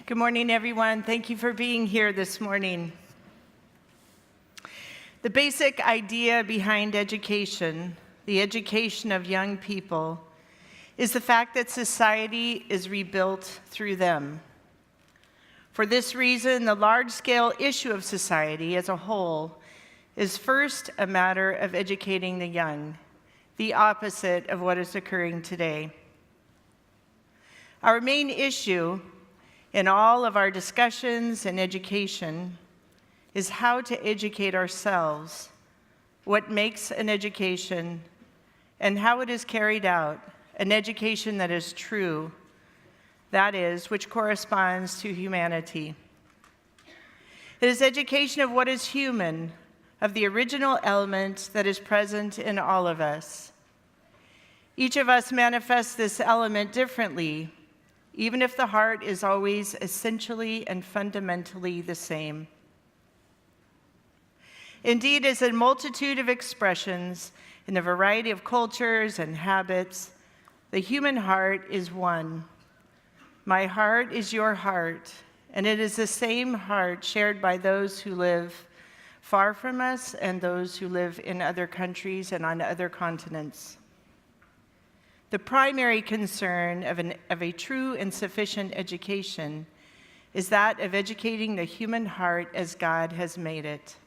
Good morning, everyone. Thank you for being here this morning. The basic idea behind education, the education of young people, is the fact that society is rebuilt through them. For this reason, the large-scale issue of society as a whole is first a matter of educating the young, the opposite of what is occurring today. Our main issue in all of our discussions and education is how to educate ourselves, what makes an education, and how it is carried out, an education that is true, that is, which corresponds to humanity. It is education of what is human, of the original element that is present in all of us. Each of us manifests this element differently, even if the heart is always essentially and fundamentally the same. Indeed, as a multitude of expressions in a variety of cultures and habits, the human heart is one. My heart is your heart, and it is the same heart shared by those who live far from us and those who live in other countries and on other continents. The primary concern of a true and sufficient education is that of educating the human heart as God has made it.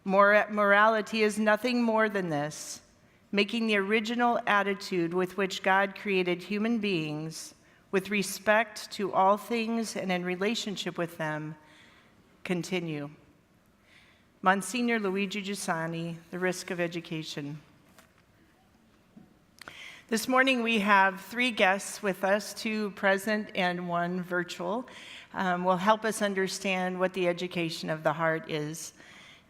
Morality is nothing more than this, making the original attitude with which God created human beings, with respect to all things and in relationship with them, continue. Monsignor Luigi Giussani, The Risk of Education. This morning we have 3 guests with us, 2 present and 1 virtual, will help us understand what the education of the heart is.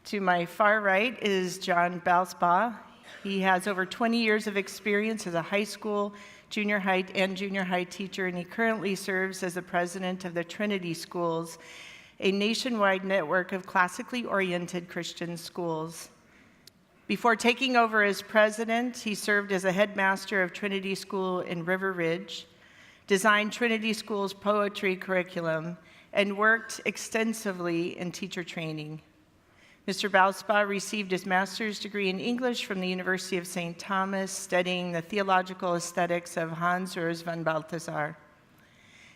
To my far right is John Balsbaugh. He has over 20 years of experience as a high school, junior high, and junior high teacher, and he currently serves as the president of the Trinity schools, a nationwide network of classically oriented Christian schools. Before taking over as president, he served as a headmaster of Trinity School in River Ridge, designed Trinity School's poetry curriculum, and worked extensively in teacher training. Mr. Balsbaugh received his master's degree in English from the University of St. Thomas, studying the theological aesthetics of Hans Urs von Balthasar.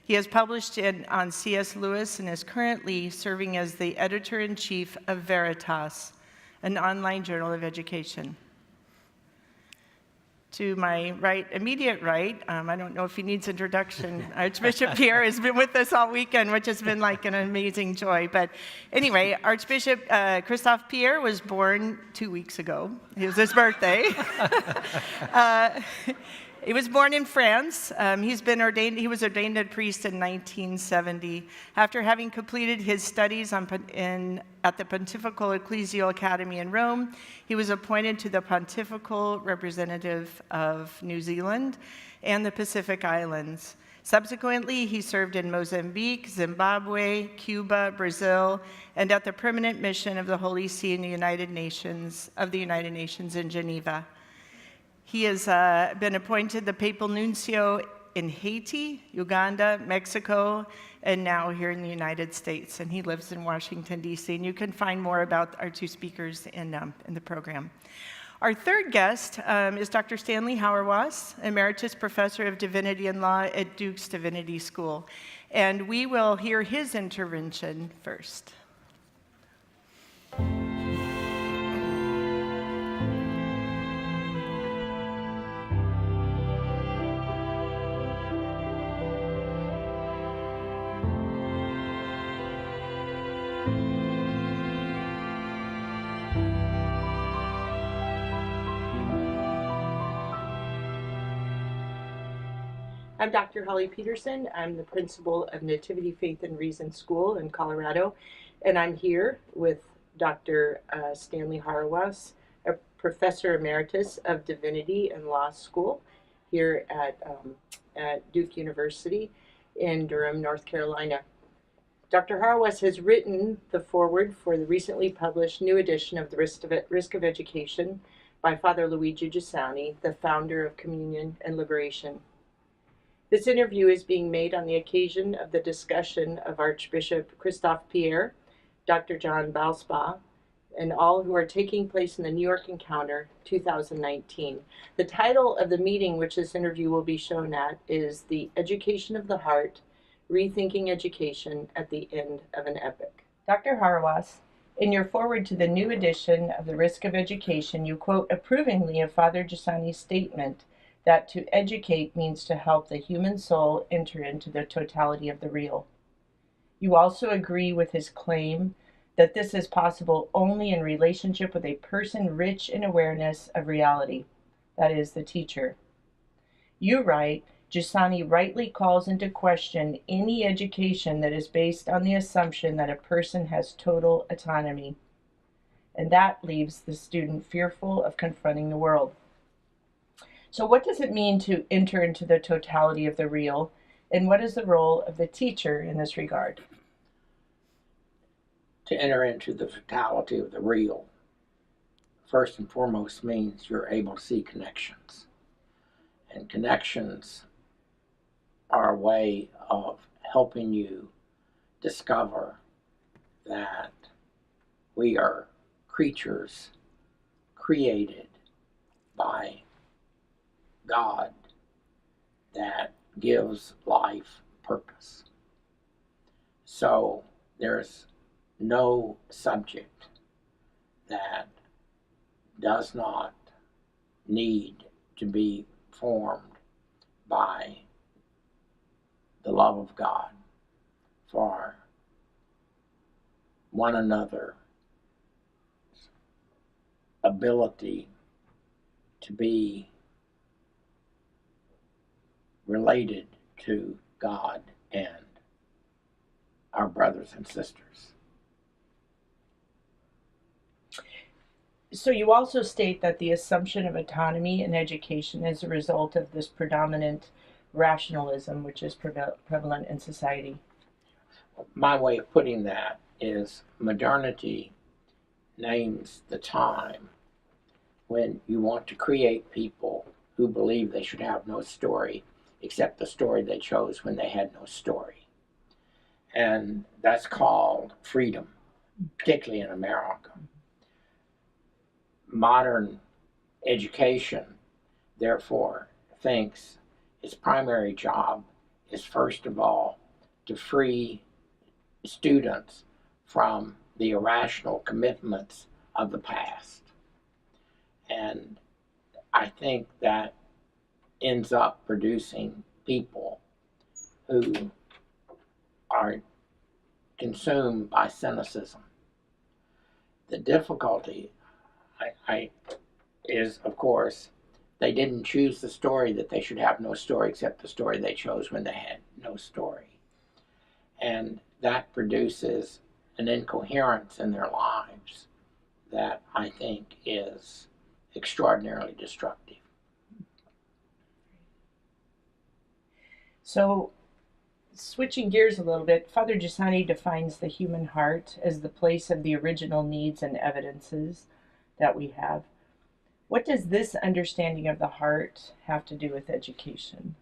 He has published on C.S. Lewis and is currently serving as the editor-in-chief of Veritas, an online journal of education. To my right, immediate right, I don't know if he needs introduction, Archbishop Pierre has been with us all weekend, which has been like an amazing joy. But anyway, Archbishop Christophe Pierre was born 2 weeks ago. It was his birthday. He was born in France. He was ordained a priest in 1970. After having completed his studies at the Pontifical Ecclesial Academy in Rome, he was appointed to the Pontifical Representative of New Zealand and the Pacific Islands. Subsequently, he served in Mozambique, Zimbabwe, Cuba, Brazil, and at the Permanent Mission of the Holy See in the United Nations in Geneva. He has been appointed the Papal Nuncio in Haiti, Uganda, Mexico, and now here in the United States. And he lives in Washington, D.C. And you can find more about our 2 speakers in the program. Our third guest is Dr. Stanley Hauerwas, Emeritus Professor of Divinity and Law at Duke's Divinity School. And we will hear his intervention first. I'm Dr. Holly Peterson. I'm the principal of Nativity Faith and Reason School in Colorado, and I'm here with Dr. Stanley Hauerwas, a professor emeritus of Divinity and Law School here at Duke University in Durham, North Carolina. Dr. Hauerwas has written the foreword for the recently published new edition of The Risk of Education by Father Luigi Giussani, the founder of Communion and Liberation. This interview is being made on the occasion of the discussion of Archbishop Christophe Pierre, Dr. John Balsbaugh, and all who are taking place in the New York Encounter 2019. The title of the meeting which this interview will be shown at is The Education of the Heart, Rethinking Education at the End of an Epoch. Dr. Harawas, in your foreword to the new edition of The Risk of Education, you quote approvingly of Father Giussani's statement that to educate means to help the human soul enter into the totality of the real. You also agree with his claim that this is possible only in relationship with a person rich in awareness of reality, that is, the teacher. You write, Giussani rightly calls into question any education that is based on the assumption that a person has total autonomy, and that leaves the student fearful of confronting the world. So what does it mean to enter into the totality of the real, and what is the role of the teacher in this regard? To enter into the totality of the real, first and foremost, means you're able to see connections. And connections are a way of helping you discover that we are creatures created by God that gives life purpose. So there's no subject that does not need to be formed by the love of God for one another's ability to be related to God and our brothers and sisters. So you also state that the assumption of autonomy in education is a result of this predominant rationalism which is prevalent in society. My way of putting that is modernity names the time when you want to create people who believe they should have no story except the story they chose when they had no story. And that's called freedom, particularly in America. Modern education, therefore, thinks its primary job is, first of all, to free students from the irrational commitments of the past. And I think that ends up producing people who are consumed by cynicism. The difficulty is, of course, they didn't choose the story that they should have no story except the story they chose when they had no story. And that produces an incoherence in their lives that I think is extraordinarily destructive. So, switching gears a little bit, Father Giussani defines the human heart as the place of the original needs and evidences that we have. What does this understanding of the heart have to do with education?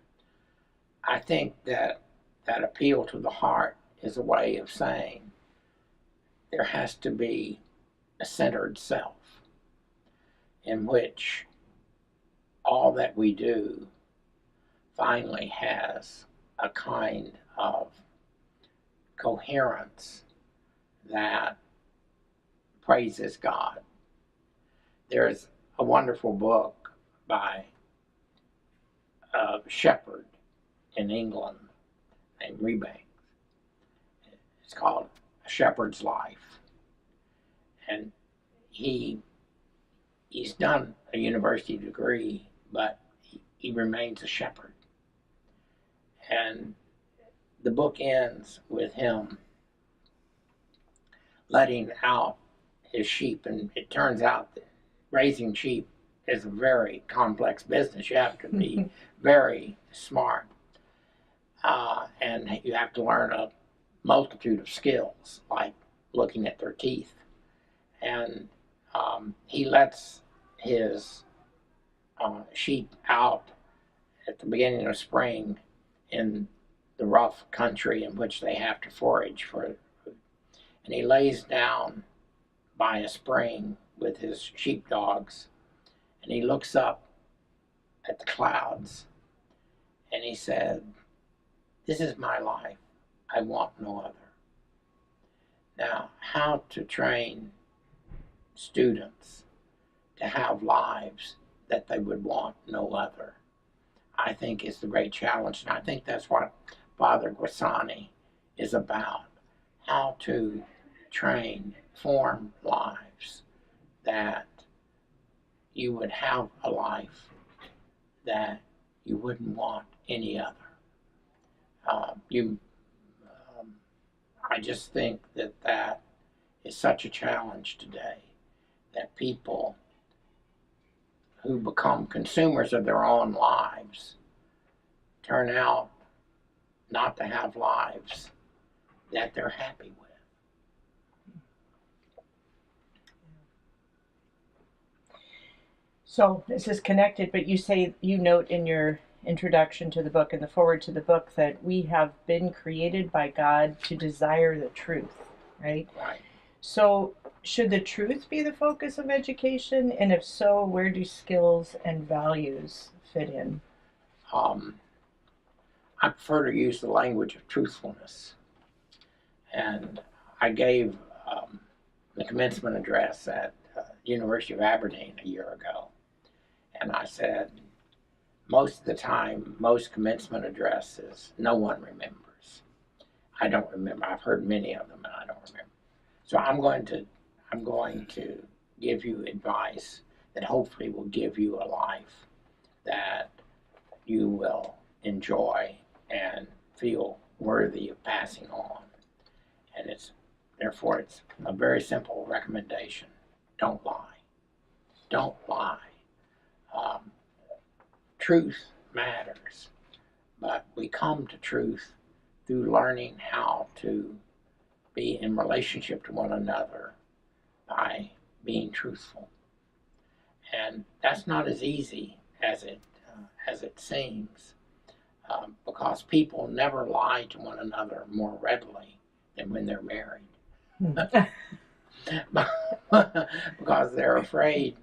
I think that appeal to the heart is a way of saying there has to be a centered self in which all that we do finally has a kind of coherence that praises God. There's a wonderful book by a shepherd in England named Rebanks. It's called A Shepherd's Life. And he's done a university degree, but he remains a shepherd. And the book ends with him letting out his sheep, and it turns out that raising sheep is a very complex business. You have to be very smart, and you have to learn a multitude of skills, like looking at their teeth. And he lets his sheep out at the beginning of spring, in the rough country in which they have to forage for food. And he lays down by a spring with his sheepdogs, and he looks up at the clouds, and he said, "This is my life. I want no other." Now, how to train students to have lives that they would want no other, I think is the great challenge. And I think that's what Father Guasani is about. How to train, form lives that you would have a life that you wouldn't want any other. I just think that is such a challenge today, that people who become consumers of their own lives turn out not to have lives that they're happy with. So this is connected, but you note in your introduction to the book and the forward to the book that we have been created by God to desire the truth, right? Right. So should the truth be the focus of education? And if so, where do skills and values fit in? I prefer to use the language of truthfulness. And I gave the commencement address at University of Aberdeen a year ago. And I said, most of the time, most commencement addresses, no one remembers. I don't remember. I've heard many of them, and I don't remember. So I'm going to give you advice that hopefully will give you a life that you will enjoy and feel worthy of passing on. And therefore it's a very simple recommendation. Don't lie. Don't lie. Truth matters, but we come to truth through learning how to be in relationship to one another by being truthful. And that's not as easy as it seems, because people never lie to one another more readily than when they're married. Because they're afraid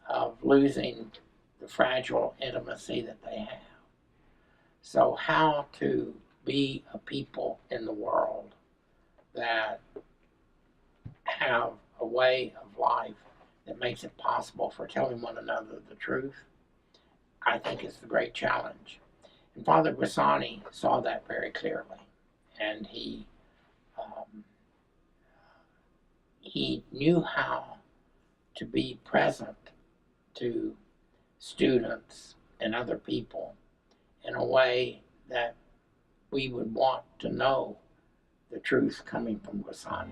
of losing the fragile intimacy that they have. So how to be a people in the world that have a way of life that makes it possible for telling one another the truth, I think is the great challenge. And Father Guasani saw that very clearly, and he knew how to be present to students and other people in a way that we would want to know the truth coming from Guasani.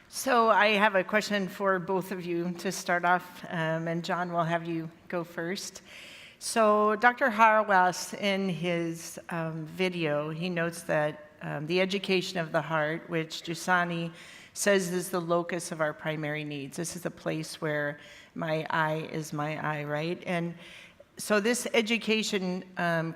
So I have a question for both of you to start off, and John will have you go first. So Dr. Hauerwas, in his video, he notes that the education of the heart, which Guasani says is the locus of our primary needs. This is the place where my I is my I, right? And so this education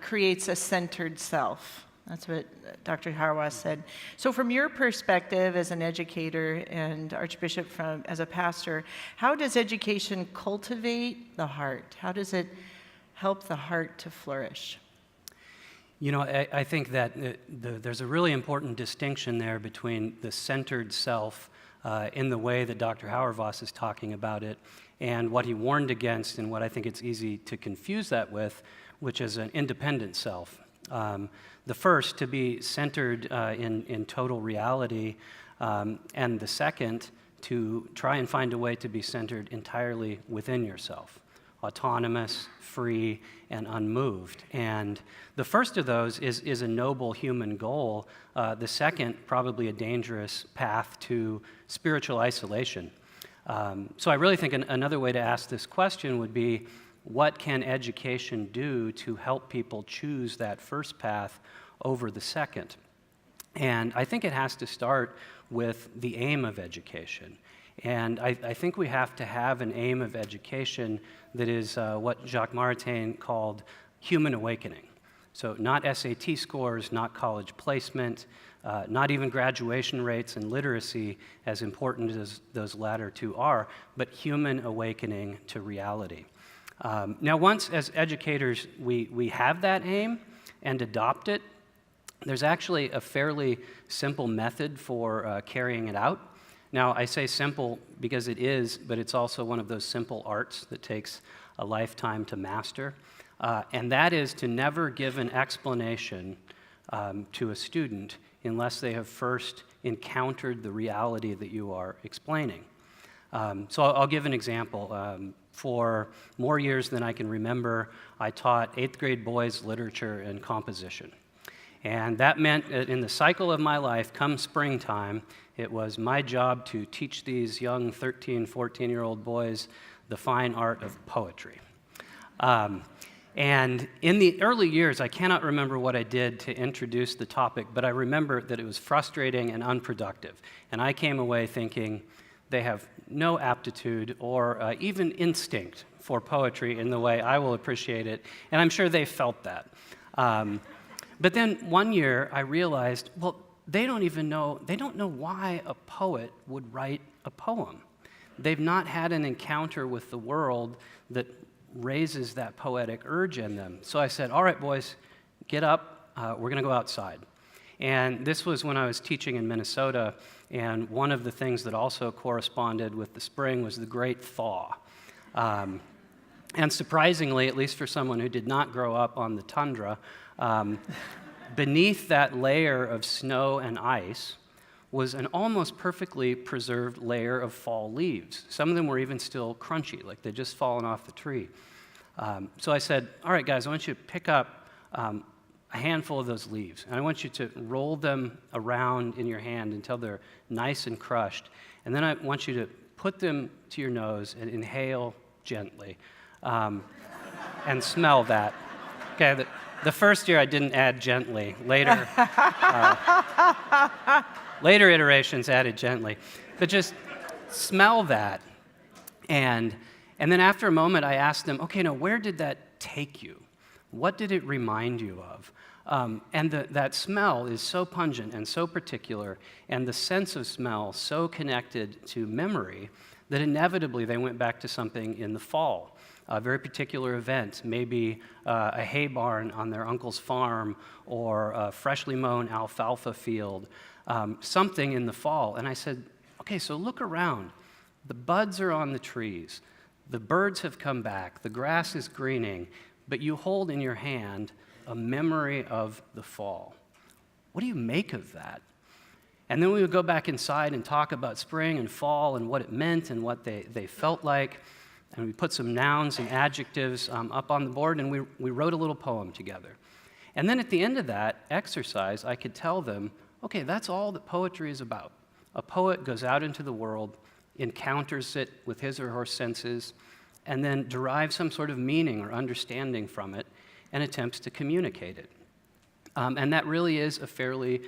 creates a centered self. That's what Dr. Hauerwas said. So from your perspective as an educator and Archbishop as a pastor, how does education cultivate the heart? How does it help the heart to flourish? You know, I think that there's a really important distinction there between the centered self in the way that Dr. Hauerwas is talking about it and what he warned against and what I think it's easy to confuse that with, which is an independent self. The first, to be centered in total reality, and the second, to try and find a way to be centered entirely within yourself, autonomous, free, and unmoved. And the first of those is a noble human goal. The second, probably a dangerous path to spiritual isolation. So I really think another way to ask this question would be, what can education do to help people choose that first path over the second. And I think it has to start with the aim of education. And I think we have to have an aim of education that is what Jacques Maritain called human awakening. So not SAT scores, not college placement, not even graduation rates and literacy, as important as those latter two are, but human awakening to reality. Now, once as educators we have that aim and adopt it, there's actually a fairly simple method for carrying it out. Now, I say simple because it is, but it's also one of those simple arts that takes a lifetime to master. And that is to never give an explanation to a student unless they have first encountered the reality that you are explaining. So I'll give an example. For more years than I can remember, I taught 8th grade boys literature and composition. And that meant that in the cycle of my life, come springtime, it was my job to teach these young 13, 14-year-old boys the fine art of poetry. And in the early years, I cannot remember what I did to introduce the topic, but I remember that it was frustrating and unproductive. And I came away thinking they have no aptitude or even instinct for poetry in the way I will appreciate it, and I'm sure they felt that. But then one year I realized, well, they don't know why a poet would write a poem. They've not had an encounter with the world that raises that poetic urge in them. So I said, all right, boys, get up, we're gonna go outside. And this was when I was teaching in Minnesota, and one of the things that also corresponded with the spring was the great thaw. And surprisingly, at least for someone who did not grow up on the tundra, beneath that layer of snow and ice was an almost perfectly preserved layer of fall leaves. Some of them were even still crunchy, like they'd just fallen off the tree. So I said, all right, guys, I want you to pick up a handful of those leaves, and I want you to roll them around in your hand until they're nice and crushed, and then I want you to put them to your nose and inhale gently, and smell that. Okay, the first year I didn't add gently. Later, later iterations added gently. But just smell that. And then after a moment, I asked them, okay, now where did that take you? What did it remind you of? And that smell is so pungent and so particular, and the sense of smell so connected to memory, that inevitably they went back to something in the fall, a very particular event, maybe a hay barn on their uncle's farm, or a freshly mown alfalfa field, something in the fall. And I said, okay, so look around. The buds are on the trees. The birds have come back. The grass is greening. But you hold in your hand a memory of the fall. What do you make of that? And then we would go back inside and talk about spring and fall and what it meant and what they felt like. And we put some nouns and adjectives up on the board, and we wrote a little poem together. And then at the end of that exercise, I could tell them, okay, that's all that poetry is about. A poet goes out into the world, encounters it with his or her senses, and then derives some sort of meaning or understanding from it and attempts to communicate it. And that really is a fairly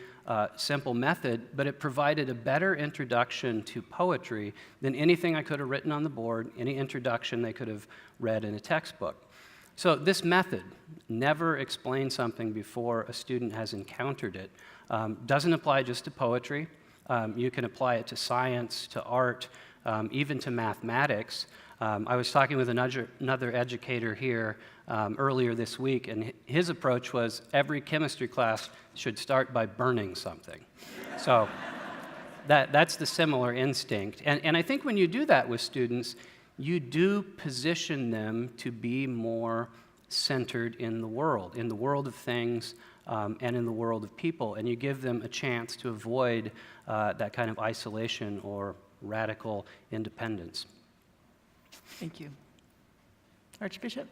simple method, but it provided a better introduction to poetry than anything I could have written on the board, any introduction they could have read in a textbook. So this method, never explain something before a student has encountered it, doesn't apply just to poetry. You can apply it to science, to art, even to mathematics. I was talking with another educator here earlier this week, and his approach was every chemistry class should start by burning something. So that's the similar instinct. And I think when you do that with students, you do position them to be more centered in the world of things, and in the world of people, and you give them a chance to avoid that kind of isolation or radical independence. Thank you. Archbishop?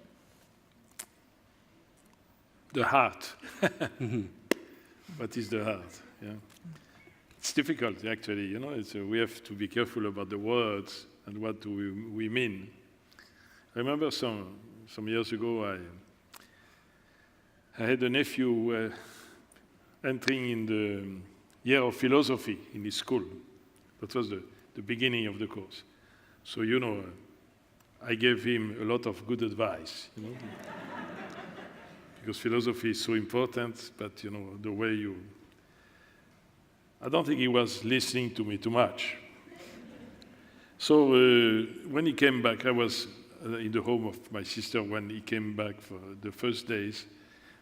The heart. What is the heart? Yeah. It's difficult, actually. You know, we have to be careful about the words and what do we mean. I remember some years ago, I had a nephew who entering in the year of philosophy in his school. That was the beginning of the course. So, I gave him a lot of good advice, because philosophy is so important, but, the way you... I don't think he was listening to me too much. So when he came back, I was in the home of my sister when he came back for the first days,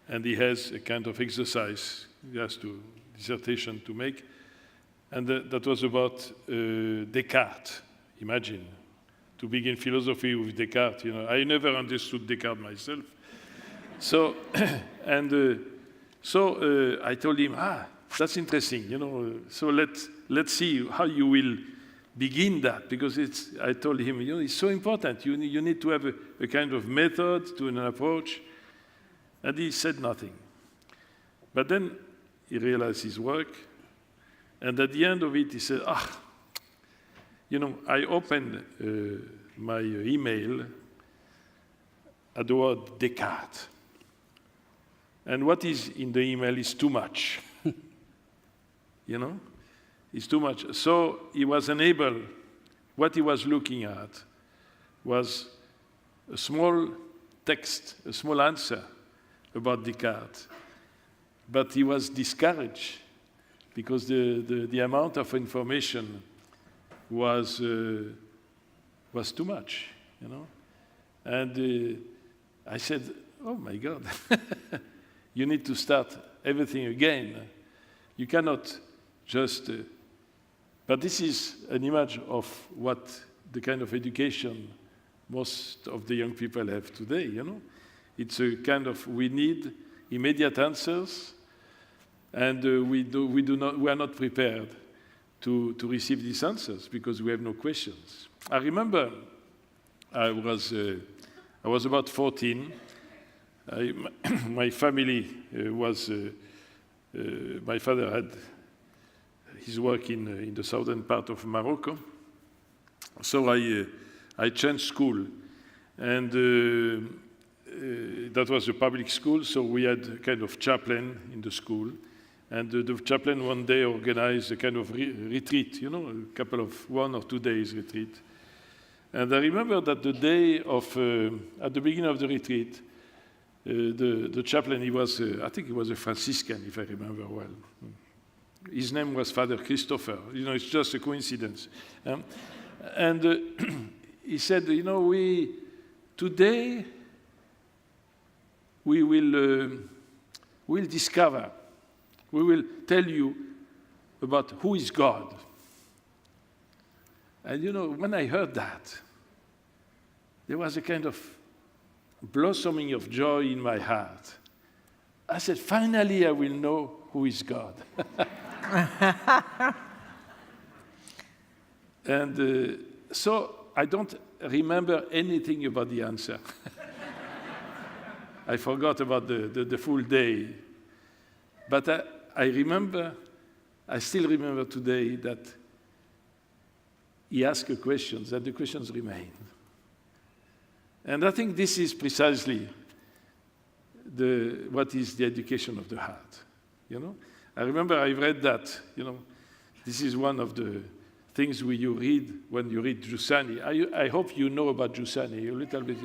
and he has a kind of exercise, he has dissertation to make, and that was about Descartes. Imagine, to begin philosophy with Descartes. I never understood Descartes myself. So, I told him, that's interesting, so let's see how you will begin that, because I told him, it's so important. You need to have a kind of method to an approach. And he said nothing. But then he realized his work, and at the end of it, he said, I opened my email at the word Descartes. And what is in the email is too much. It's too much. So he was unable, what he was looking at was a small text, a small answer about Descartes. But he was discouraged because the amount of information was too much, And I said, oh my God, you need to start everything again. You cannot just... but this is an image of what the kind of education most of the young people have today, It's a kind of, we need immediate answers, and we are not prepared to receive these answers because we have no questions. I remember I was about 14. My family was, my father had his work in the southern part of Morocco. So I changed school, and that was a public school, so we had a kind of chaplain in the school. And the chaplain one day organized a kind of retreat, a couple of 1 or 2 days retreat. And I remember that the day of, at the beginning of the retreat, the chaplain, I think he was a Franciscan, if I remember well. His name was Father Christophe. It's just a coincidence. And he said, today we will discover, we will tell you about who is God. And when I heard that, there was a kind of blossoming of joy in my heart. I said, finally I will know who is God. And so I don't remember anything about the answer. I forgot about the full day. But I still remember today that he asked questions, and the questions remain. And I think this is precisely what is the education of the heart. I remember I read that, this is one of the things you read when you read Giussani. I hope you know about Giussani a little bit.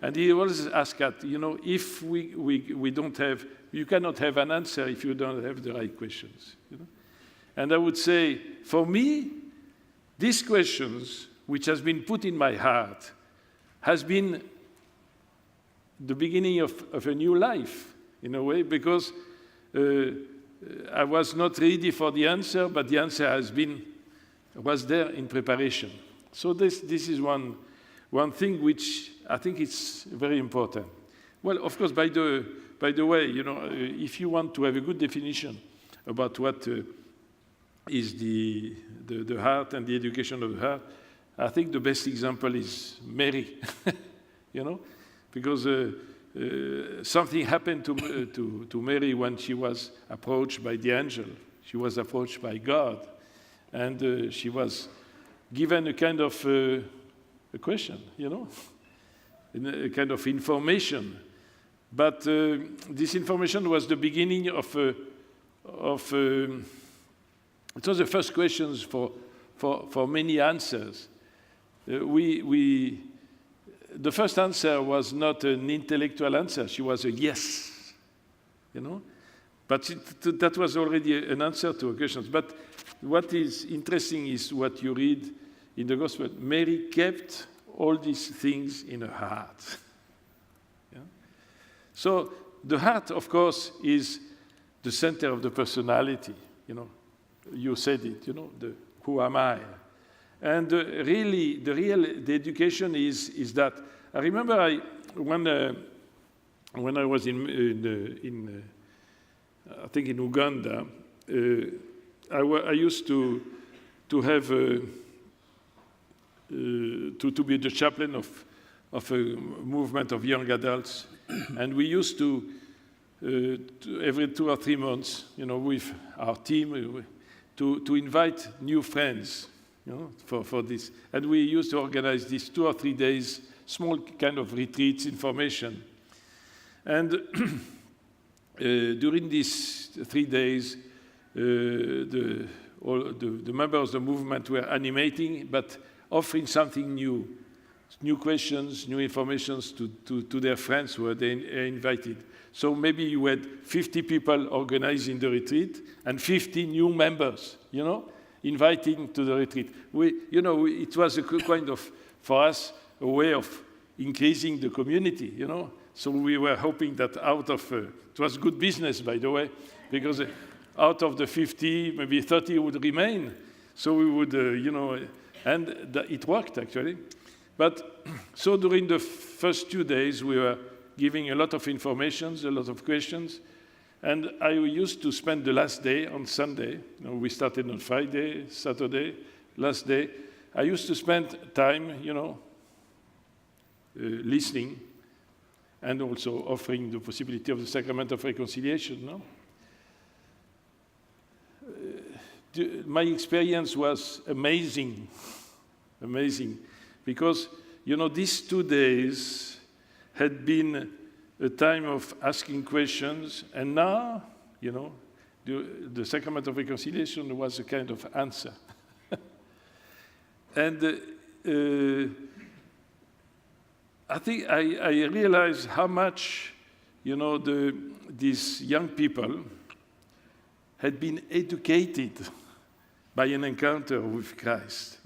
And he always asks that, if we don't have, you cannot have an answer if you don't have the right questions. And I would say, for me, these questions, which has been put in my heart, has been the beginning of a new life, in a way, because I was not ready for the answer, but the answer was there in preparation. So this is one thing which I think it's very important. Well, of course, by the way, if you want to have a good definition about what is the heart and the education of the heart, I think the best example is Mary, because something happened to Mary when she was approached by the angel. She was approached by God, and she was given a kind of a question, a kind of information. But this information was the beginning of it was the first questions for many answers. The first answer was not an intellectual answer. She was a yes, you know. But that was already an answer to her questions. But what is interesting is what you read in the Gospel. Mary kept all these things in her heart. Yeah? So the heart, of course, is the center of the personality. You know, you said it. You know, who am I? And really, the education is that. I remember when I was in I think in Uganda, I used to have to be the chaplain of a movement of young adults, and we used to every 2 or 3 months, you know, with our team, to invite new friends, you know, for this, and we used to organize these 2 or 3 days, small kind of retreats, information, and. During these 3 days, the members of the movement were animating, but offering something new questions, new informations to their friends who were invited. So maybe you had 50 people organizing the retreat and 50 new members, you know, inviting to the retreat. It was a kind of, for us, a way of increasing the community, you know. So we were hoping that out of, it was good business, by the way, because out of the 50, maybe 30 would remain. So we would, and it worked, actually. But so during the first 2 days, we were giving a lot of information, a lot of questions. And I used to spend the last day on Sunday. You know, we started on Friday, Saturday, last day. I used to spend time, listening, and also offering the possibility of the sacrament of reconciliation. No? My experience was amazing, because, these 2 days had been a time of asking questions, and now, the sacrament of reconciliation was a kind of answer. And I think I realized how much, these young people had been educated by an encounter with Christ,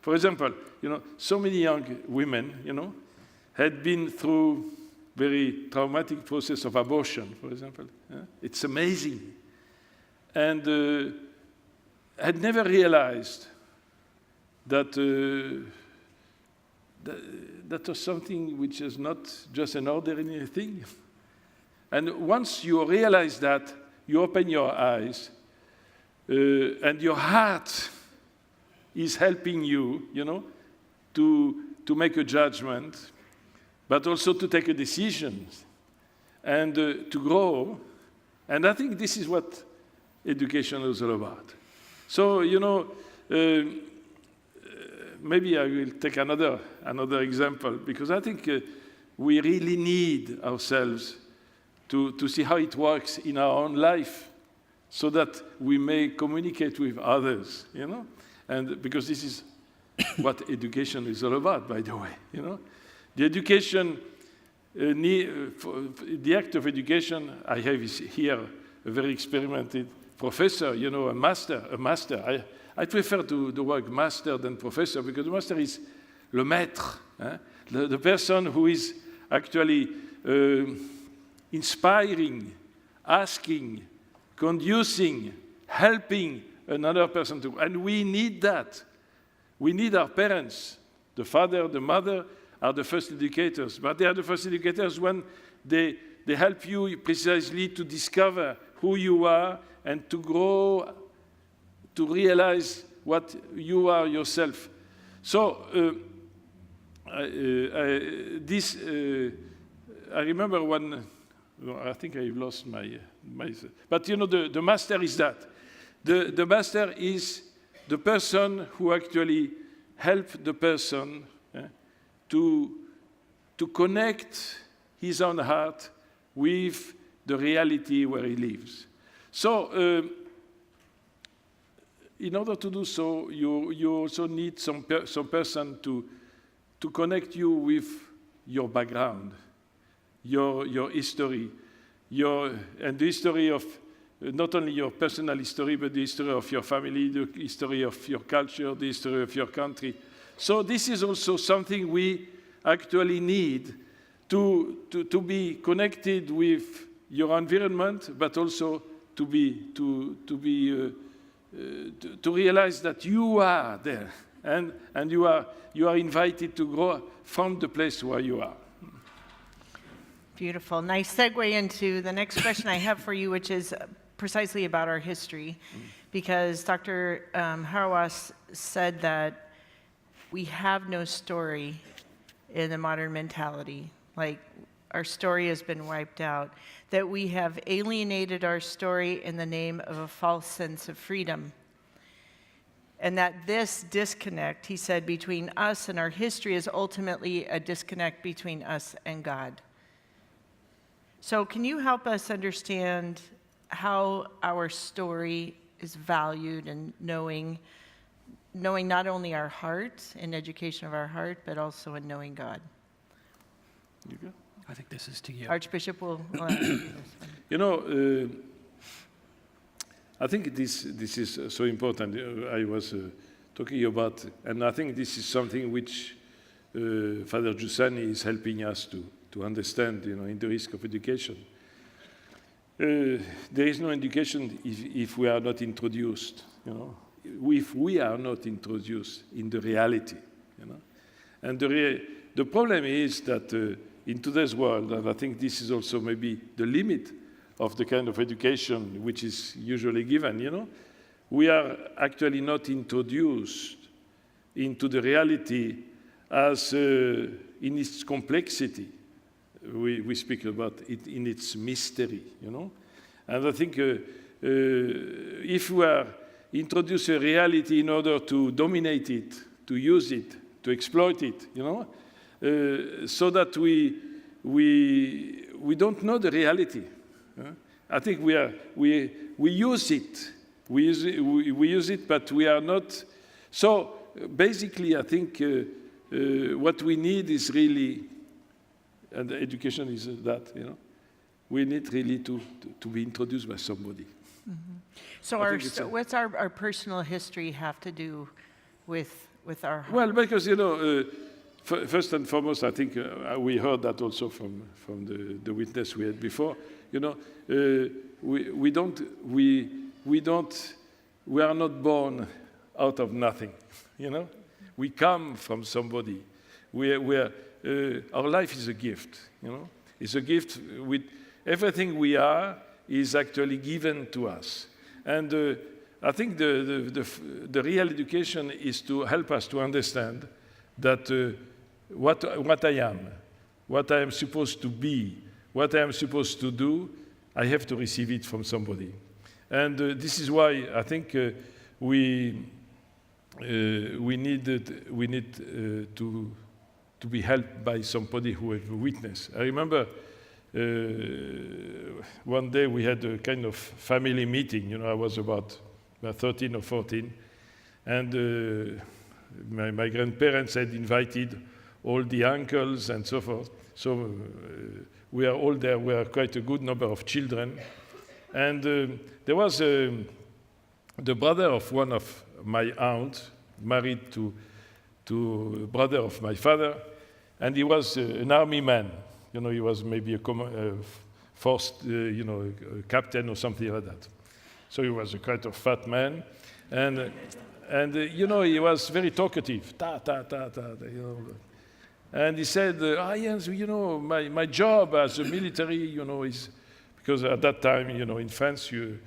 For example, so many young women, had been through very traumatic process of abortion, for example. It's amazing. And had never realized that that was something which is not just an ordinary thing. And once you realize that, you open your eyes, and your heart is helping you, to make a judgment, but also to take a decision and to grow. And I think this is what education is all about. So, maybe I will take another example, because I think we really need ourselves to see how it works in our own life, so that we may communicate with others, And because this is what education is all about, by the way, The education, the act of education I have is here a very experimented professor, a master. I prefer the word master than professor, because the master is le maître, the person who is actually inspiring, asking, conducing, helping another person to. And we need that. We need our parents. The father, the mother are the first educators, but they are the first educators when they help you precisely to discover who you are and to grow, to realize what you are yourself. So I remember when, I think I've lost my but the master is that. The master is the person who actually helps the person to connect his own heart with the reality where he lives. So, in order to do so, you also need some person to connect you with your background, your history, and the history of not only your personal history, but the history of your family, the history of your culture, the history of your country. So this is also something we actually need to be connected with your environment, but also to realize that you are there, and you are invited to grow from the place where you are. Beautiful. Nice segue into the next question I have for you, which is precisely about our history, because Dr. Hauerwas said that we have no story in the modern mentality. Like, our story has been wiped out, that we have alienated our story in the name of a false sense of freedom. And that this disconnect, he said, between us and our history is ultimately a disconnect between us and God. So can you help us understand how our story is valued, and knowing not only our heart and education of our heart, but also in knowing God? You go. I think this is to you. Archbishop will ask you this one. You know, I think this is so important. I was talking about, and I think this is something which Father Giussani is helping us to understand, in the risk of education. There is no education if we are not introduced, if we are not introduced in the reality, And the problem is that in today's world, and I think this is also maybe the limit of the kind of education which is usually given, we are actually not introduced into the reality as in its complexity. We speak about it in its mystery, And I think if we are introduce a reality in order to dominate it, to use it, to exploit it, so that we don't know the reality. I think we use it. We use it, but we are not. So basically, I think what we need is really, and education is that, we need really to be introduced by somebody. Mm-hmm. So what's our personal history have to do with our heart? Well, because, first and foremost, I think we heard that also from the witness we had before. We are not born out of nothing. We come from somebody. Our life is a gift. It's a gift. With everything we are is actually given to us, and I think the real education is to help us to understand that what I am supposed to be, what I am supposed to do, I have to receive it from somebody. And this is why I think we need to be helped by somebody who has a witness. I remember one day we had a kind of family meeting. I was about 13 or 14, and my grandparents had invited all the uncles and so forth. So we are all there. We are quite a good number of children. And there was the brother of one of my aunts, married to a brother of my father, and he was an army man. He was maybe a forced, a captain or something like that. So he was a kind of fat man, and he was very talkative. And he said, Jens, my job as a military, is because at that time, in France, you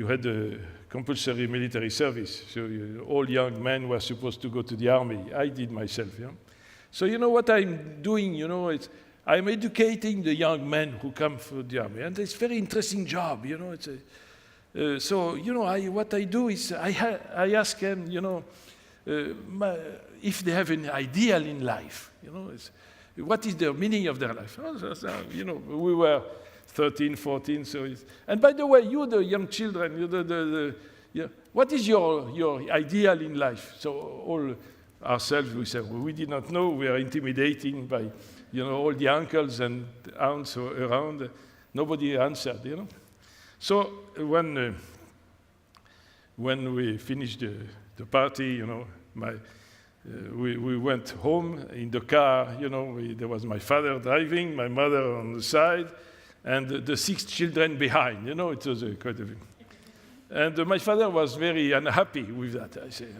had a compulsory military service. So all young men were supposed to go to the army. I did myself. So what I'm doing, I'm educating the young men who come for the army, and it's a very interesting job. What I do is I ask them, if they have an ideal in life, what is the meaning of their life? We were 13, 14. And by the way, you the young children, what is your ideal in life? So all ourselves, we say, well, we did not know. We are intimidating by, all the uncles and aunts around. Nobody answered, So when we finished the party, we went home in the car. There was my father driving, my mother on the side, and the 6 children behind. It was quite a thing. And my father was very unhappy with that. I said,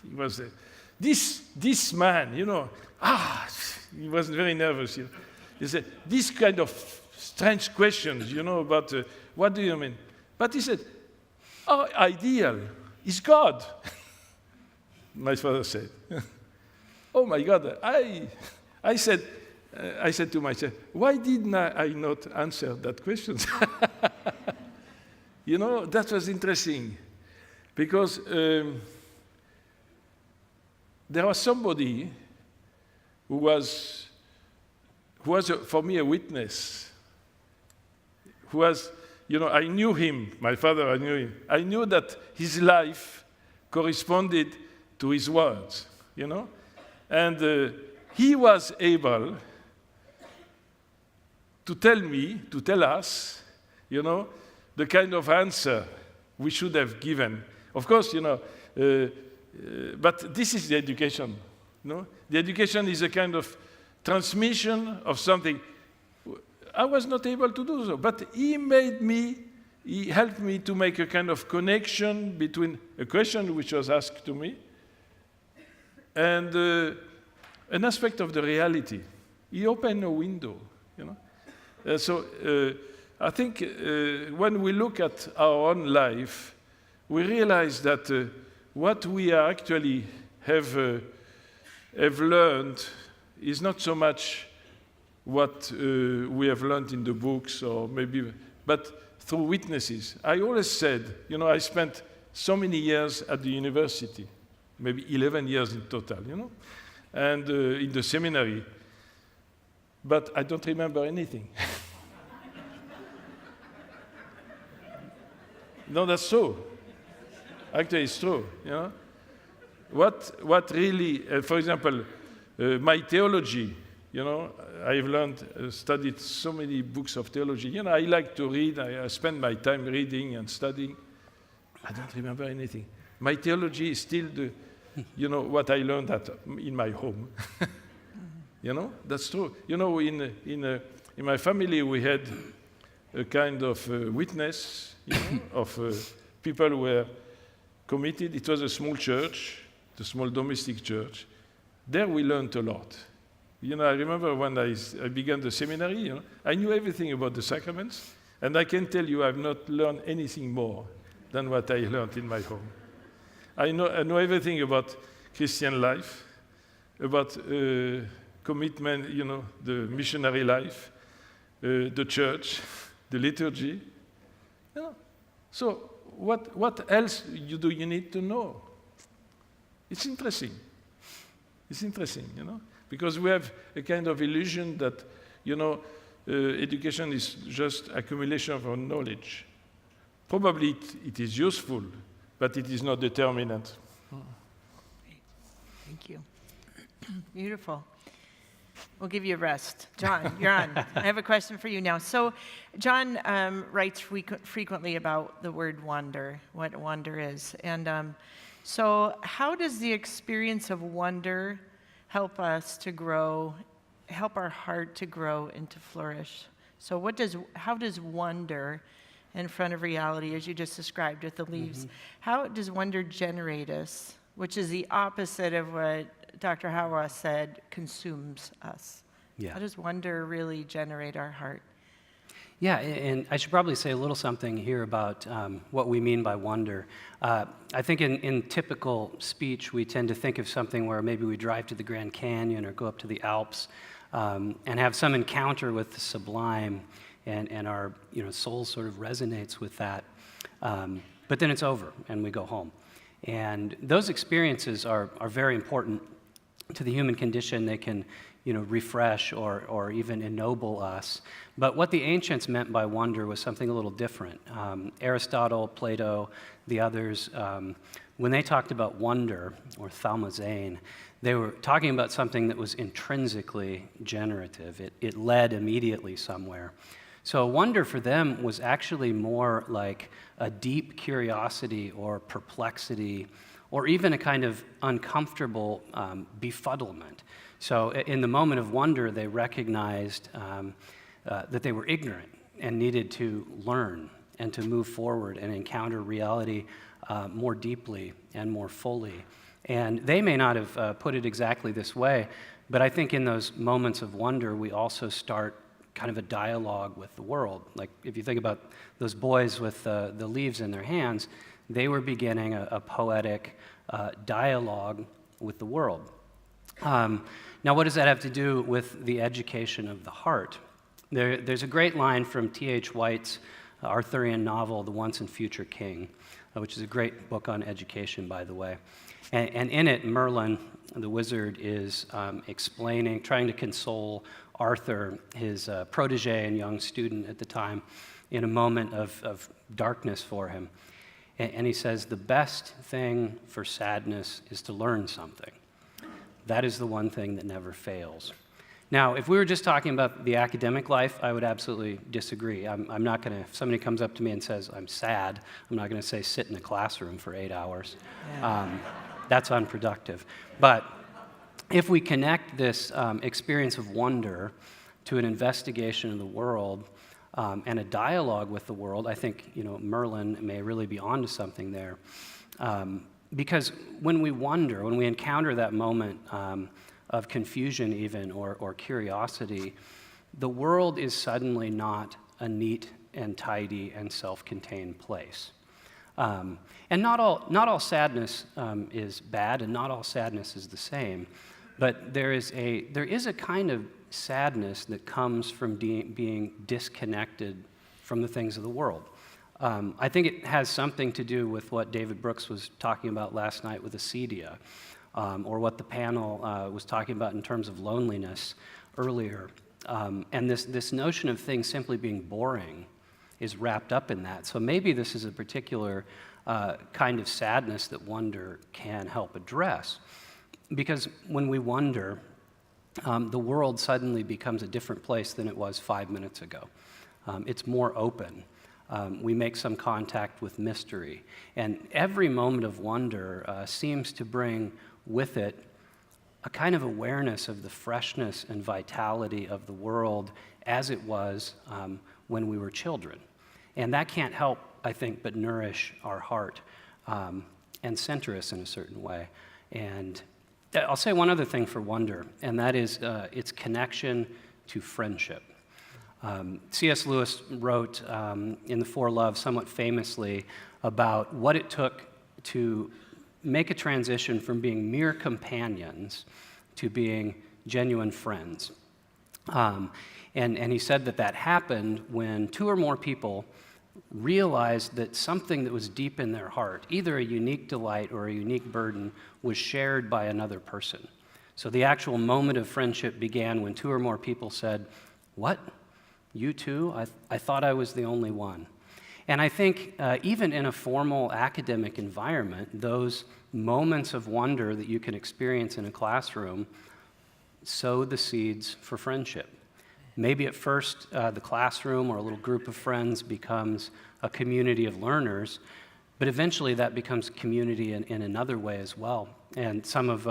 he was this man, he was very nervous. He said, this kind of strange questions, about what do you mean? But he said, our ideal is God. My father said, oh my God, I said to myself, why didn't I not answer that question? That was interesting, because there was somebody who was for me a witness, who was, I knew him, my father, I knew him. I knew that his life corresponded to his words, And he was able to tell us, the kind of answer we should have given. Of course, but this is the education, The education is a kind of transmission of something. I was not able to do so, but he helped me to make a kind of connection between a question which was asked to me and an aspect of the reality. He opened a window, So I think when we look at our own life, we realize that what we actually have learned is not so much what we have learned in the books, but through witnesses. I always said, I spent so many years at the university, maybe 11 years in total, and in the seminary, but I don't remember anything. No, that's true. Actually, it's true. What really, for example, my theology. I've studied so many books of theology. I like to read. I spend my time reading and studying. I don't remember anything. My theology is still what I learned in my home. That's true. In my family we had a kind of witness of people who were committed. It was a small church, the small domestic church. There we learned a lot. I remember when I began the seminary, I knew everything about the sacraments, and I can tell you I've not learned anything more than what I learned in my home. I know everything about Christian life, about commitment, the missionary life, the church, the liturgy. So what else do you need to know? It's interesting. It's interesting, because we have a kind of illusion that, education is just accumulation of our knowledge. Probably it is useful, but it is not determinant. Thank you. Beautiful. We'll give you a rest. John, you're on. I have a question for you now. So John writes frequently about the word wonder, what wonder is. And so how does the experience of wonder help us to grow, help our heart to grow and to flourish? So how does wonder in front of reality, as you just described with the leaves, how does wonder generate us, which is the opposite of what Dr. Hawa said consumes us? Yeah. How does wonder really generate our heart? Yeah, and I should probably say a little something here about what we mean by wonder. I think in typical speech, we tend to think of something where maybe we drive to the Grand Canyon or go up to the Alps and have some encounter with the sublime, and our soul sort of resonates with that. But then it's over, and we go home. And those experiences are very important to the human condition. They can refresh or even ennoble us. But what the ancients meant by wonder was something a little different. Aristotle, Plato, the others, when they talked about wonder, or thalmazein, they were talking about something that was intrinsically generative. It led immediately somewhere. So wonder for them was actually more like a deep curiosity or perplexity, or even a kind of uncomfortable befuddlement. So in the moment of wonder, they recognized that they were ignorant and needed to learn and to move forward and encounter reality more deeply and more fully. And they may not have put it exactly this way, but I think in those moments of wonder, we also start kind of a dialogue with the world. Like if you think about those boys with the leaves in their hands, they were beginning a poetic dialogue with the world. Now, what does that have to do with the education of the heart? There's a great line from T.H. White's Arthurian novel, The Once and Future King, which is a great book on education, by the way. And in it, Merlin, the wizard, is trying to console Arthur, his protege and young student at the time, in a moment of darkness for him. And he says, the best thing for sadness is to learn something. That is the one thing that never fails. Now, if we were just talking about the academic life, I would absolutely disagree. I'm not going to, if somebody comes up to me and says, I'm sad, I'm not going to say sit in a classroom for 8 hours. Yeah. That's unproductive. But if we connect this experience of wonder to an investigation of the world and a dialogue with the world, I think Merlin may really be onto something there. Because when we wonder, when we encounter that moment of confusion even or curiosity, the world is suddenly not a neat and tidy and self-contained place. And not all sadness is bad, and not all sadness is the same. But there is a kind of sadness that comes from being disconnected from the things of the world. I think it has something to do with what David Brooks was talking about last night with acedia, or what the panel was talking about in terms of loneliness earlier. And this notion of things simply being boring is wrapped up in that. So maybe this is a particular kind of sadness that wonder can help address. Because when we wonder, the world suddenly becomes a different place than it was 5 minutes ago. It's more open. We make some contact with mystery. And every moment of wonder seems to bring with it a kind of awareness of the freshness and vitality of the world as it was when we were children. And that can't help, I think, but nourish our heart and center us in a certain way. And I'll say one other thing for wonder, and that is its connection to friendship. C.S. Lewis wrote in The Four Loves somewhat famously about what it took to make a transition from being mere companions to being genuine friends. And he said that happened when two or more people realized that something that was deep in their heart, either a unique delight or a unique burden, was shared by another person. So the actual moment of friendship began when two or more people said, "What? You too? I thought I was the only one." And I think even in a formal academic environment, those moments of wonder that you can experience in a classroom sow the seeds for friendship. Maybe at first the classroom or a little group of friends becomes a community of learners, but eventually that becomes community in another way as well. And some of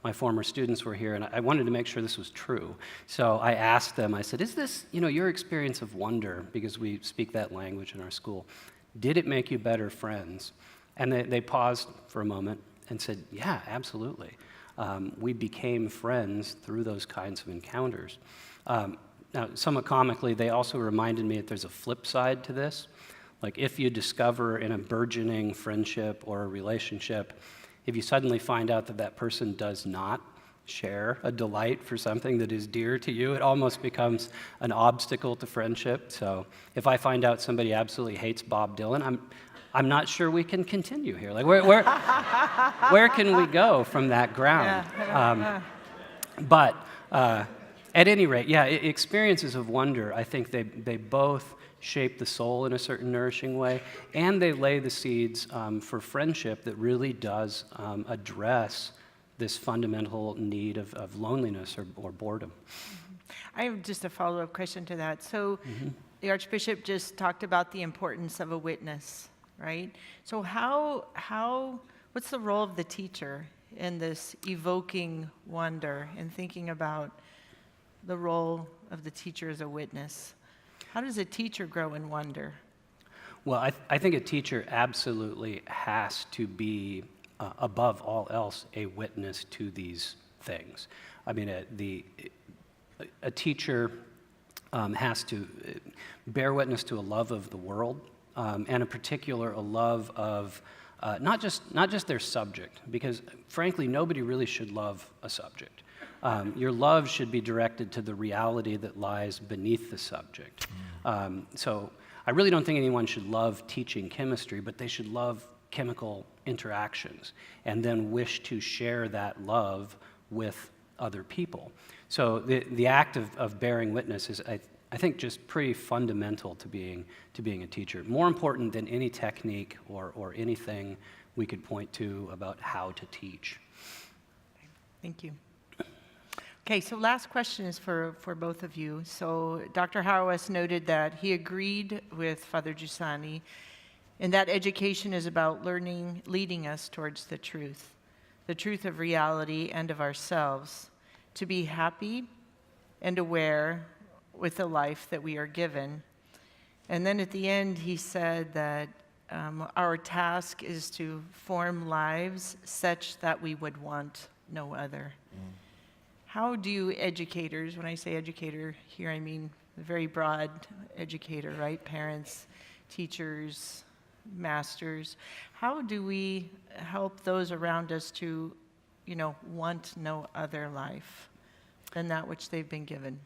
my former students were here, and I wanted to make sure this was true. So I asked them, I said, is this your experience of wonder, because we speak that language in our school, did it make you better friends? And they paused for a moment and said, yeah, absolutely. We became friends through those kinds of encounters. Now, somewhat comically, they also reminded me that there's a flip side to this. Like if you discover in a burgeoning friendship or a relationship, if you suddenly find out that that person does not share a delight for something that is dear to you, it almost becomes an obstacle to friendship. So if I find out somebody absolutely hates Bob Dylan, I'm not sure we can continue here. Like where can we go from that ground? But At any rate, yeah, experiences of wonder, I think they both shape the soul in a certain nourishing way, and they lay the seeds for friendship that really does address this fundamental need of loneliness or boredom. I have just a follow-up question to that. So the Archbishop just talked about the importance of a witness, right? So what's the role of the teacher in this evoking wonder and thinking about the role of the teacher as a witness? How does a teacher grow in wonder? Well, I think a teacher absolutely has to be, above all else, a witness to these things. I mean, a teacher has to bear witness to a love of the world, and in particular, a love of not just their subject, because frankly, nobody really should love a subject. Your love should be directed to the reality that lies beneath the subject. So I really don't think anyone should love teaching chemistry, but they should love chemical interactions and then wish to share that love with other people. So the act of bearing witness is, I think, just pretty fundamental to being a teacher. More important than any technique or anything we could point to about how to teach. Thank you. Okay, so last question is for both of you. So Dr. Hauerwas noted that he agreed with Father Giussani in that education is about leading us towards the truth of reality and of ourselves, to be happy and aware with the life that we are given. And then at the end, he said that our task is to form lives such that we would want no other. How do educators, when I say educator here, I mean a very broad educator, right? Parents, teachers, masters. How do we help those around us to, want no other life than that which they've been given?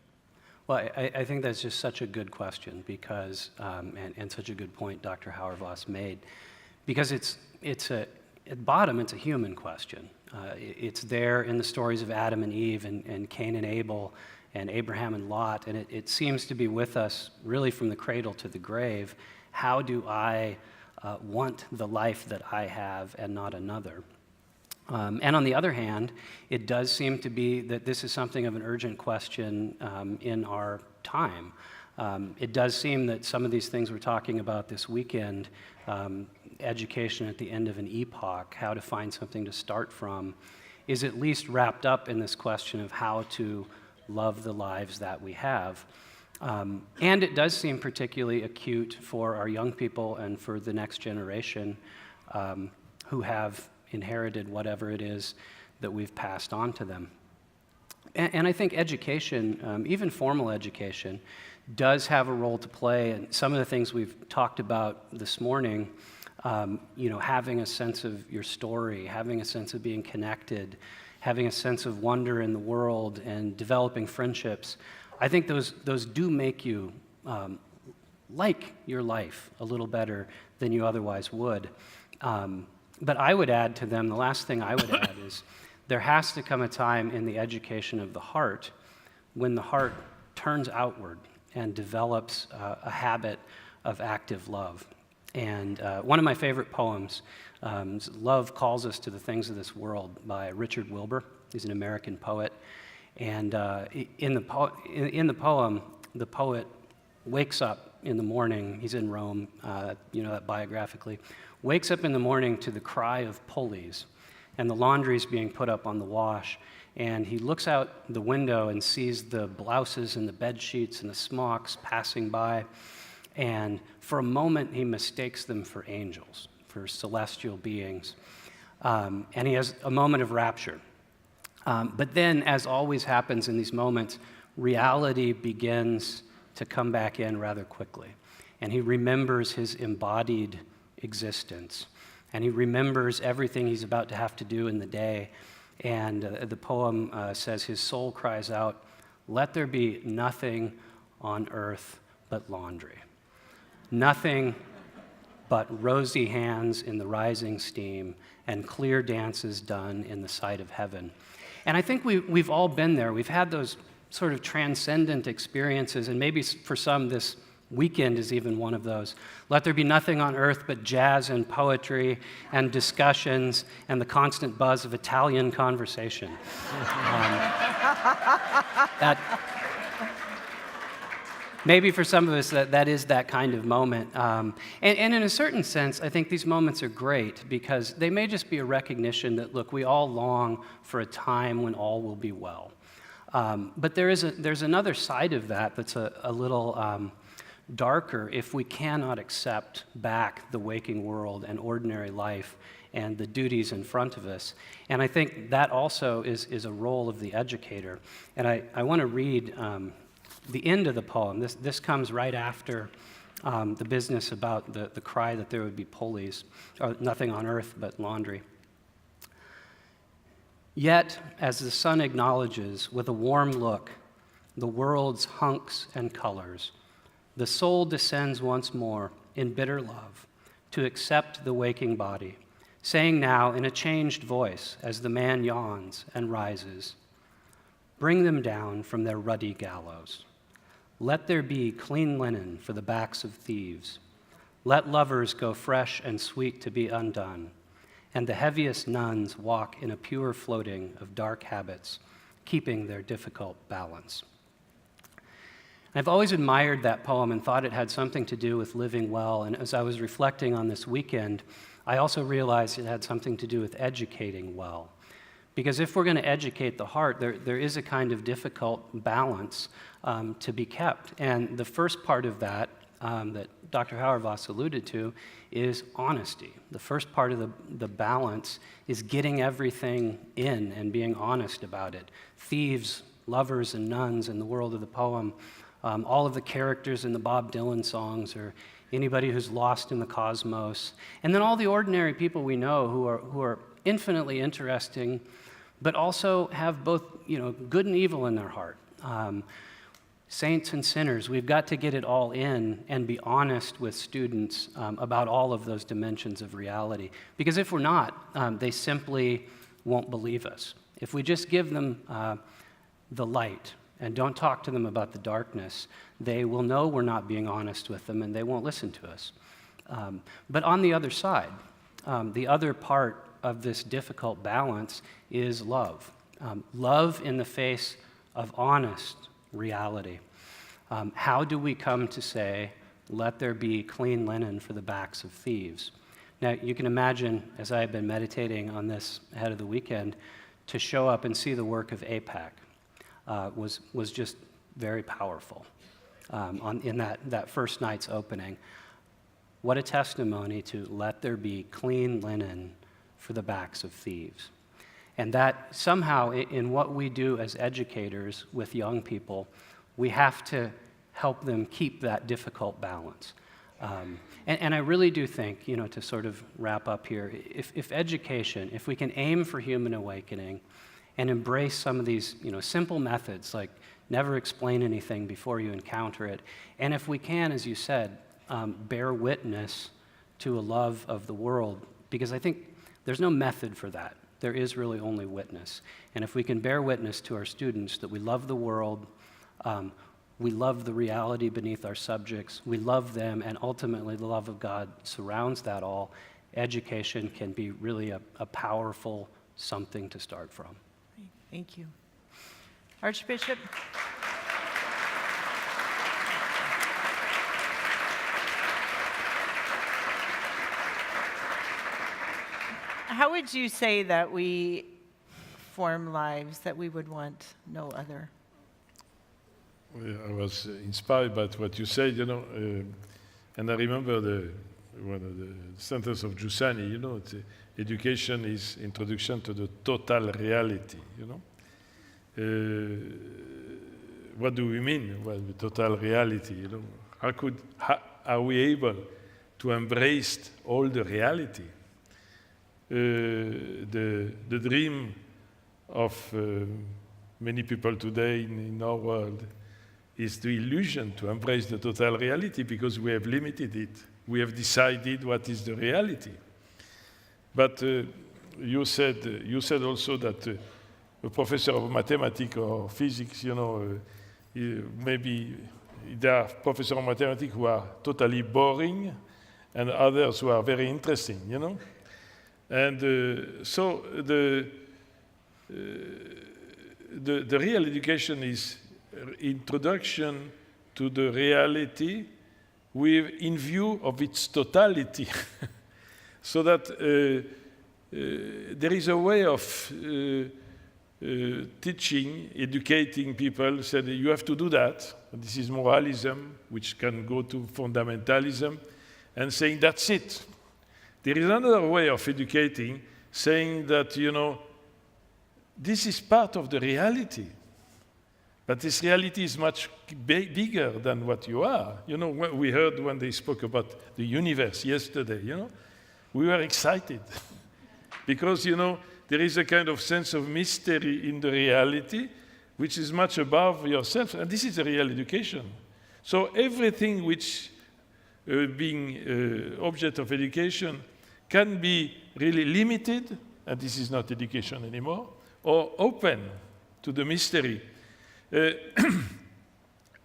Well, I think that's just such a good question because, and such a good point Dr. Hauerwas made, because at bottom, it's a human question. It's there in the stories of Adam and Eve and Cain and Abel and Abraham and Lot, and it seems to be with us really from the cradle to the grave. How do I want the life that I have and not another? And on the other hand, it does seem to be that this is something of an urgent question in our time. It does seem that some of these things we're talking about this weekend, education at the end of an epoch, how to find something to start from, is at least wrapped up in this question of how to love the lives that we have. And it does seem particularly acute for our young people and for the next generation who have inherited whatever it is that we've passed on to them. And I think education, even formal education, does have a role to play. And some of the things we've talked about this morning, having a sense of your story, having a sense of being connected, having a sense of wonder in the world, and developing friendships, I think those do make you like your life a little better than you otherwise would. But I would add to them, the last thing I would add is there has to come a time in the education of the heart when the heart turns outward and develops a habit of active love. And one of my favorite poems is Love Calls Us to the Things of This World by Richard Wilbur. He's an American poet. And in the poem, the poet wakes up in the morning, he's in Rome, that biographically, wakes up in the morning to the cry of pulleys, and the laundry's being put up on the wash, and he looks out the window and sees the blouses and the bed sheets and the smocks passing by, and for a moment he mistakes them for angels, for celestial beings, and he has a moment of rapture. But then, as always happens in these moments, reality begins to come back in rather quickly, and he remembers his embodied existence, and he remembers everything he's about to have to do in the day, and the poem says his soul cries out, "Let there be nothing on earth but laundry, nothing but rosy hands in the rising steam and clear dances done in the sight of heaven." And I think we've all been there. We've had those sort of transcendent experiences, and maybe for some this weekend is even one of those. Let there be nothing on earth but jazz and poetry and discussions and the constant buzz of Italian conversation. Maybe for some of us that is that kind of moment. And in a certain sense, I think these moments are great because they may just be a recognition that, look, we all long for a time when all will be well. But there's another side of that that's a little darker if we cannot accept back the waking world and ordinary life and the duties in front of us. And I think that also is a role of the educator. And I want to read the end of the poem. This comes right after the business about the cry that there would be pulleys, or nothing on earth but laundry. Yet, as the sun acknowledges with a warm look the world's hunks and colors, the soul descends once more in bitter love to accept the waking body, saying now in a changed voice as the man yawns and rises, "Bring them down from their ruddy gallows. Let there be clean linen for the backs of thieves. Let lovers go fresh and sweet to be undone, and the heaviest nuns walk in a pure floating of dark habits, keeping their difficult balance." I've always admired that poem and thought it had something to do with living well, and as I was reflecting on this weekend, I also realized it had something to do with educating well. Because if we're going to educate the heart, there is a kind of difficult balance to be kept. And the first part of that Dr. Hauerwas alluded to is honesty. The first part of the balance is getting everything in and being honest about it. Thieves, lovers, and nuns in the world of the poem, all of the characters in the Bob Dylan songs, or anybody who's lost in the cosmos, and then all the ordinary people we know who are infinitely interesting, but also have both good and evil in their heart. Saints and sinners, we've got to get it all in and be honest with students about all of those dimensions of reality. Because if we're not, they simply won't believe us. If we just give them the light and don't talk to them about the darkness, they will know we're not being honest with them and they won't listen to us. But on the other side, the other part of this difficult balance is love. Love in the face of honest reality. How do we come to say, let there be clean linen for the backs of thieves? Now, you can imagine, as I have been meditating on this ahead of the weekend, to show up and see the work of epoch was just very powerful in that first night's opening. What a testimony to let there be clean linen for the backs of thieves. And that somehow in what we do as educators with young people, we have to help them keep that difficult balance. And I really do think, to sort of wrap up here, if education, if we can aim for human awakening and embrace some of these, simple methods like never explain anything before you encounter it, and if we can, as you said, bear witness to a love of the world, because I think there's no method for that. There is really only witness. And if we can bear witness to our students that we love the world, we love the reality beneath our subjects, we love them, and ultimately the love of God surrounds that all, education can be really a powerful something to start from. Thank you. Archbishop? How would you say that we form lives that we would want no other? I was inspired by what you said, and I remember one of the sentence of Giussani, education is introduction to the total reality, What do we mean? Well, the total reality, How are we able to embrace all the reality? The dream of many people today in our world is the illusion to embrace the total reality because we have limited it. We have decided what is the reality. But you said also that a professor of mathematics or physics, maybe there are professors of mathematics who are totally boring and others who are very interesting, And so the real education is introduction to the reality in view of its totality. So that there is a way of teaching, educating people, said you have to do that. This is moralism, which can go to fundamentalism, and saying that's it. There is another way of educating, saying that, this is part of the reality. But this reality is much bigger than what you are. We heard when they spoke about the universe yesterday, we were excited. Because, there is a kind of sense of mystery in the reality, which is much above yourself. And this is a real education. So everything which being object of education can be really limited, and this is not education anymore, or open to the mystery.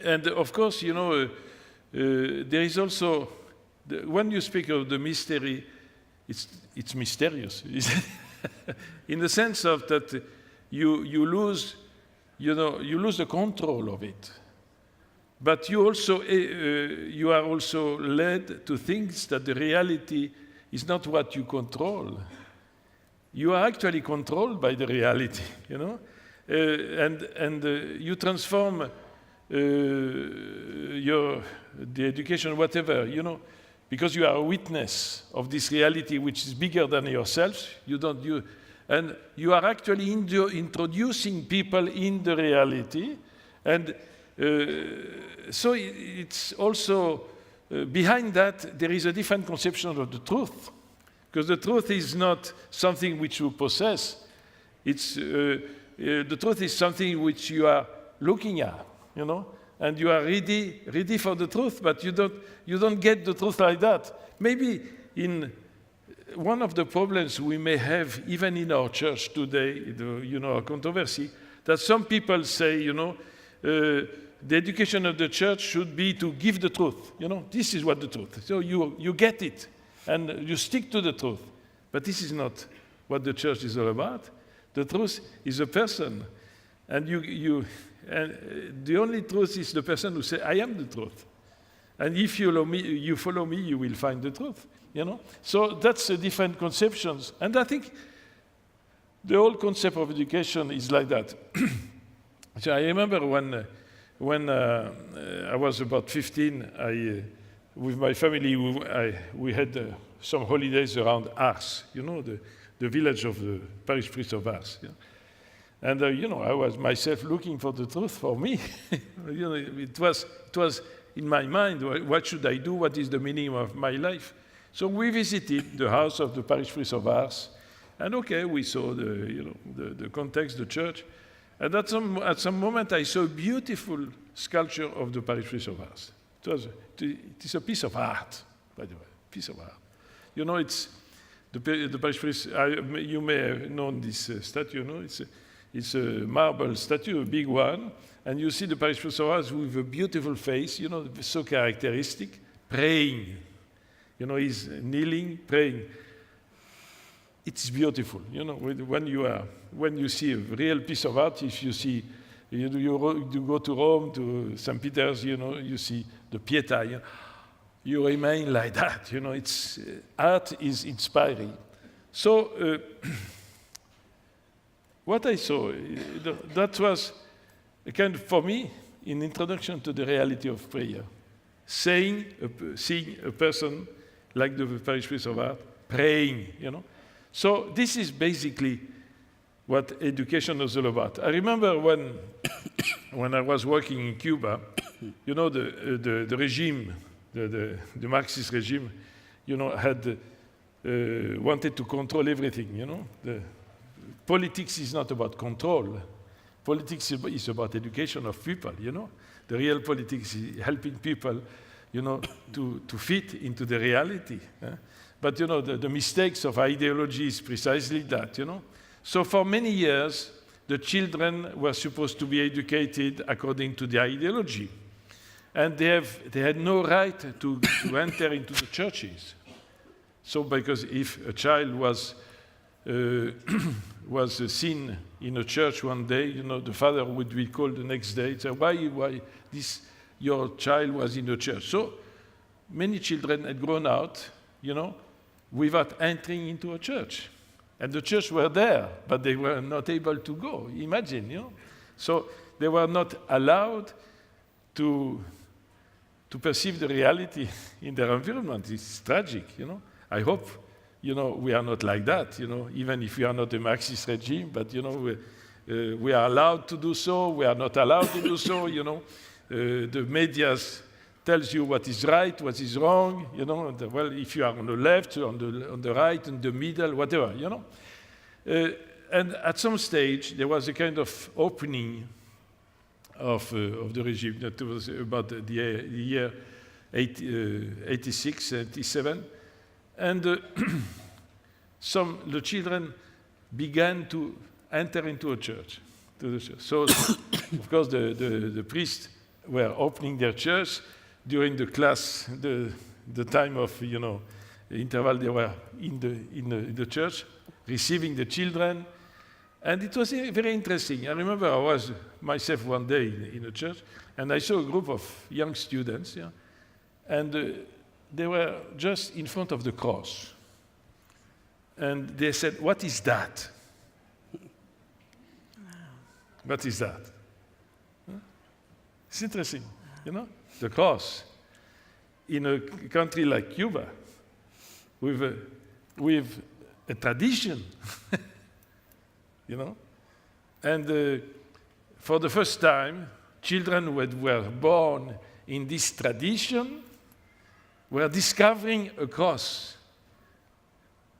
And of course, there is also, when you speak of the mystery, it's mysterious, in the sense of that you lose the control of it. But you are also led to think that the reality is not what you control. You are actually controlled by the reality, and you transform the education, whatever, because you are a witness of this reality which is bigger than yourself. And you are actually introducing people in the reality, and so it's also behind that there is a different conception of the truth, because the truth is not something which you possess. The truth is something which you are looking at, and you are ready for the truth, but you don't get the truth like that. Maybe in one of the problems we may have even in our church today, a controversy, that some people say, the education of the church should be to give the truth. This is what the truth. So you get it, and you stick to the truth. But this is not what the church is all about. The truth is a person, and the only truth is the person who says, "I am the truth." And if you follow me, you will find the truth. So that's the different conceptions, and I think the whole concept of education is like that. So I remember when I was about 15, with my family, we had some holidays around Ars, the village of the parish priest of Ars. And, I was myself looking for the truth for me. It was in my mind, what should I do? What is the meaning of my life? So we visited the house of the parish priest of Ars, and we saw the context, the church. And at some moment, I saw a beautiful sculpture of the parish priest of Ars. It is a piece of art, by the way, piece of art. It's the parish priest. You may have known this statue. It's a marble statue, a big one, and you see the parish priest of Ars with a beautiful face. So characteristic, praying. He's kneeling, praying. It's beautiful, when you see a real piece of art. If you see, you go to Rome, to St. Peter's, you see the Pietà, you remain like that, it's art is inspiring. So what I saw, that was a kind of, for me, an introduction to the reality of prayer. Seeing a person like the parish priest of Ars praying, So this is basically what education is all about. I remember when I was working in Cuba, the regime, the Marxist regime, had wanted to control everything. The politics is not about control. Politics is about education of people. The real politics is helping people, to fit into the reality. But, the mistakes of ideology is precisely that, So for many years, the children were supposed to be educated according to their ideology. And they had no right to enter into the churches. So because if a child was seen in a church one day, the father would be called the next day and say, why your child was in the church? So many children had grown out, without entering into a church. And the church were there, but they were not able to go. Imagine, So they were not allowed to perceive the reality in their environment. It's tragic, I hope, we are not like that, even if we are not a Marxist regime, but, we are allowed to do so, we are not allowed to do so, the media tells you what is right, what is wrong, well, if you are on the left, on the right, in the middle, whatever, and at some stage, there was a kind of opening of the regime. That was about the year 86, 87. And the children began to enter into a church. So, of course, the priests were opening their church during the class, the time of, interval, they were in the church, receiving the children. And it was very interesting. I remember I was myself one day in a church, and I saw a group of young students, and they were just in front of the cross. And they said, "What is that?" What is that? It's interesting, the cross in a country like Cuba, with a tradition, And for the first time, children who were born in this tradition were discovering a cross,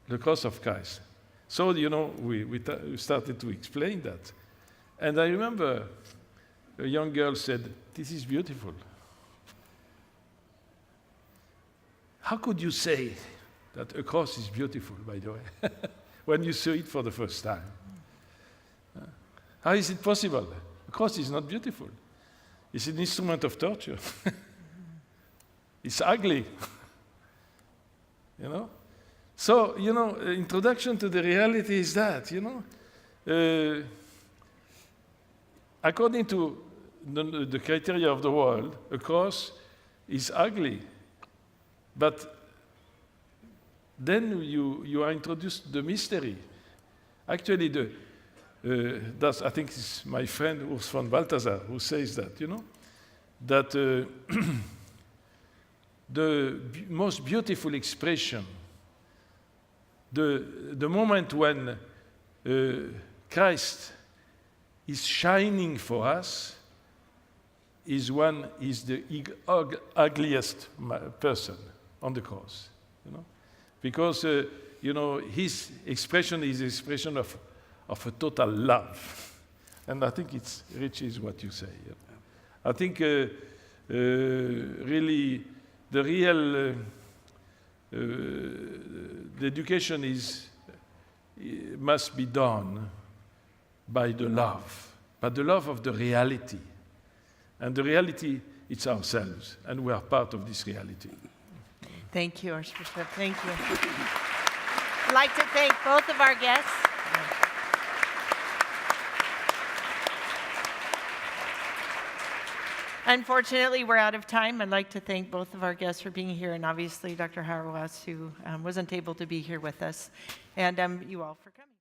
the cross of Christ. So, we started to explain that. And I remember a young girl said, "This is beautiful. How could you say that a cross is beautiful, by the way, when you saw it for the first time? How is it possible? A cross is not beautiful. It's an instrument of torture. It's ugly. So, introduction to the reality is that, according to the criteria of the world, a cross is ugly. But then you are introduced to the mystery. Actually, I think it's my friend Urs von Balthasar who says that, that the most beautiful expression, the moment when Christ is shining for us, is the ugliest person on the cross, because his expression is expression of a total love, and I think it reaches what you say. I think really the real the education must be done by the love of the reality, and the reality, it's ourselves, and we are part of this reality. Thank you, Archbishop. Thank you. I'd like to thank both of our guests. Unfortunately, we're out of time. I'd like to thank both of our guests for being here, and obviously Dr. Hauerwas, who wasn't able to be here with us, and you all for coming.